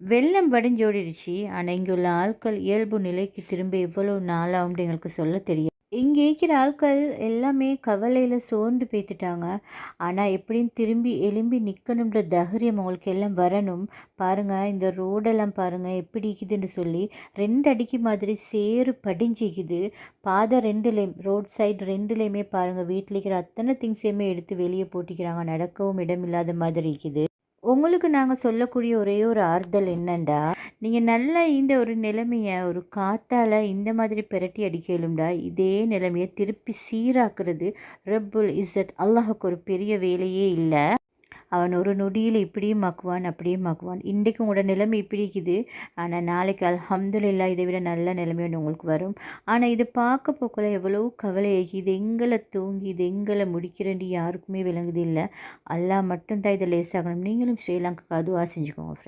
வெள்ளம் வடிஞ்சோடிடுச்சு. ஆனா, இங்க உள்ள ஆட்கள் இயல்பு நிலைக்கு திரும்ப எவ்வளோ நாளாகும்னு எங்களுக்கு சொல்ல தெரியாது. இங்க இருக்கிற ஆட்கள் எல்லாமே கவலையில சோர்ந்து போய்த்துட்டாங்க. ஆனா, எப்படியும் திரும்பி எழும்பி நிக்கணும்ன்ற தைரியம் அவங்களுக்கு எல்லாம் வரணும். பாருங்க, இந்த ரோடெல்லாம் பாருங்க எப்படி இருக்குதுன்னு சொல்லி 2 அடிக்கு மாதிரி சேறு படிஞ்சிக்குது. பாதை 2லேயும் ரோட் சைடு 2லேயுமே பாருங்க வீட்ல இருக்கிற அத்தனை திங்ஸையுமே எடுத்து வெளியே போட்டிக்கிறாங்க. நடக்கவும் இடமில்லாத மாதிரி இருக்குது. உங்களுக்கு நாங்க சொல்லக்கூடிய ஒரே ஒரு ஆறுதல் என்னண்டா, நீங்க நல்லா இந்த ஒரு நிலைமைய ஒரு காத்தால இந்த மாதிரி பிரட்டி அடிக்கலும்டா, இதே நிலைமைய திருப்பி சீராக்குறது ரப்புல் இஸ்ஸத் அல்லாஹ்வுக்கு ஒரு பெரிய வேலையே இல்ல. அவன் ஒரு நொடியில இப்படியும் ஆக்குவான், அப்படியும் ஆக்குவான். இன்றைக்கு உங்களோட நிலைமை இப்படி இருக்குது. ஆனா நாளைக்கு அல்ஹம்துலில்லாஹ் இதை விட நல்ல நிலைமை ஒண்ணு உங்களுக்கு வரும். ஆனா இது பார்க்க போக்குல எவ்வளோ கவலையாகி, இது எங்கள தூங்கி, இது எங்கள முடிக்கிறேன்னு யாருக்குமே விளங்குது இல்ல. அல்லாஹ் மட்டும் தான் இதை லேசாக்கணும். நீங்களும் ஸ்ரீலங்காக்கு துஆ செஞ்சுக்கோங்க ஃப்ரெண்ட்ஸ்.